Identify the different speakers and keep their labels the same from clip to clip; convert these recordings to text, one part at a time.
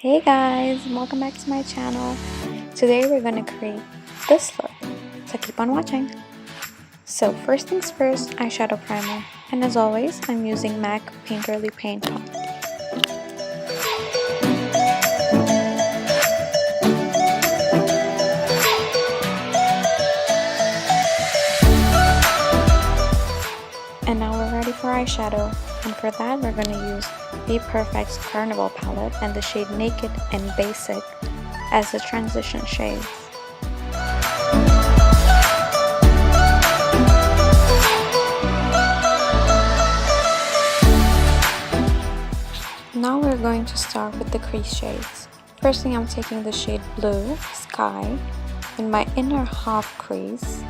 Speaker 1: Hey guys, welcome back to my channel. Today we're gonna create this look, so keep on watching. So first things first, eyeshadow primer, and as always I'm using MAC Painterly Paint Pot. And now we're ready for eyeshadow, and for that we're gonna use BPERFECT's Carnival palette and the shade Naked and Basic as the transition shades. Now we're going to start with the crease shades. Firstly, I'm taking the shade Blue Sky in my inner half crease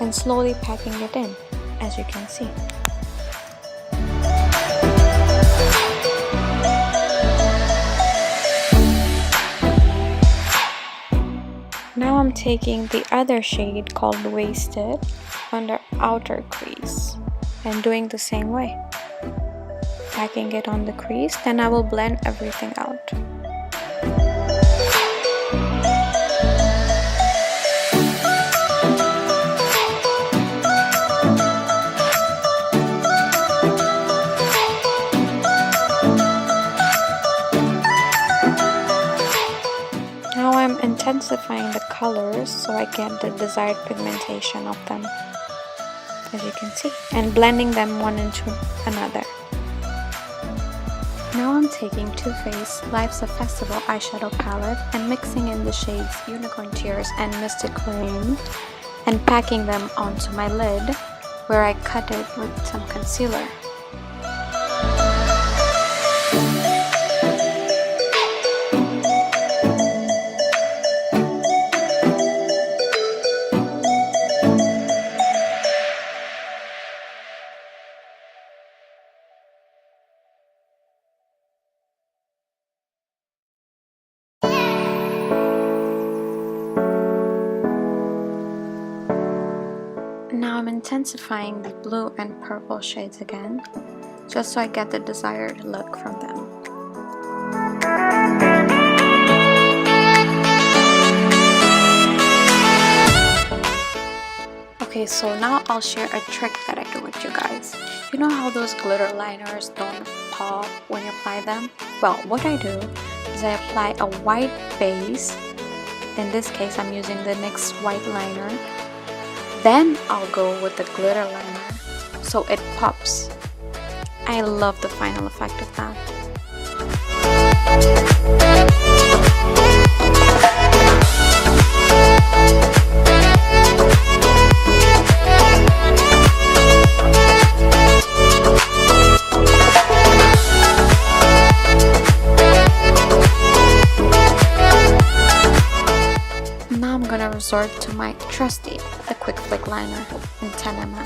Speaker 1: and slowly packing it in, as you can see. Now I'm taking the other shade called Wasted under outer crease and doing the same way. Packing it on the crease, then I will blend everything out. Now I'm intensifying the colors so I get the desired pigmentation of them, as you can see, and blending them one into another. Now I'm taking Too Faced Life's a Festival eyeshadow palette and mixing in the shades Unicorn Tears and Mystic Rain and packing them onto my lid where I cut it with some concealer. Now I'm intensifying the blue and purple shades again, just so I get the desired look from them. Okay, so now I'll share a trick that I do with you guys. You know how those glitter liners don't pop when you apply them? Well, what I do is I apply a white base. In this case, I'm using the NYX white liner. Then I'll go with the glitter liner so it pops. I love the final effect of that. Now I'm gonna resort to my trusty, the Quick Flick liner in 10mm.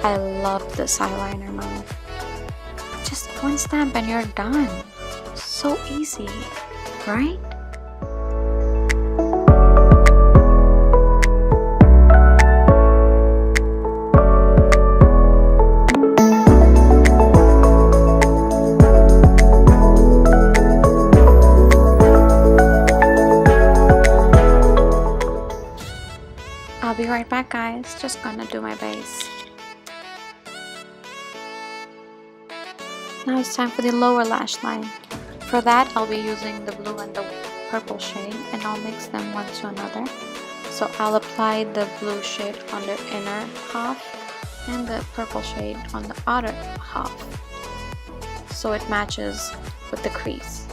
Speaker 1: I love this eyeliner, man. Just one stamp and you're done. So easy, right? I'll be right back, guys. Just gonna do my base. Now it's time for the lower lash line. For that, I'll be using the blue and the purple shade, and I'll mix them one to another. So I'll apply the blue shade on the inner half and the purple shade on the outer half, so it matches with the crease.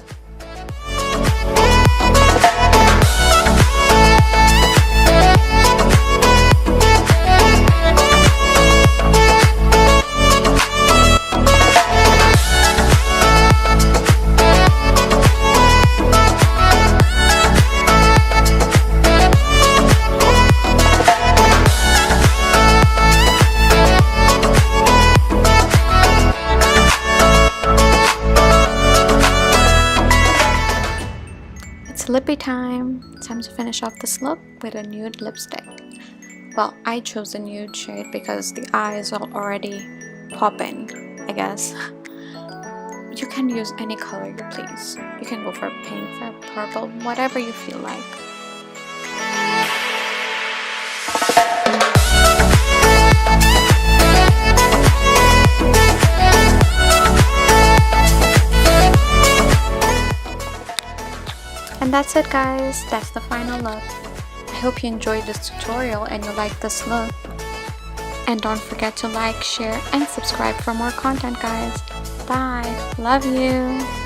Speaker 1: Lippy time! Time to finish off this look with a nude lipstick. Well, I chose a nude shade because the eyes are already popping, I guess. you can use any color you please. You can go for pink, for purple, whatever you feel like. And that's it guys, that's the final look. I hope you enjoyed this tutorial and you like this look. And don't forget to like, share, and subscribe for more content guys. Bye, love you.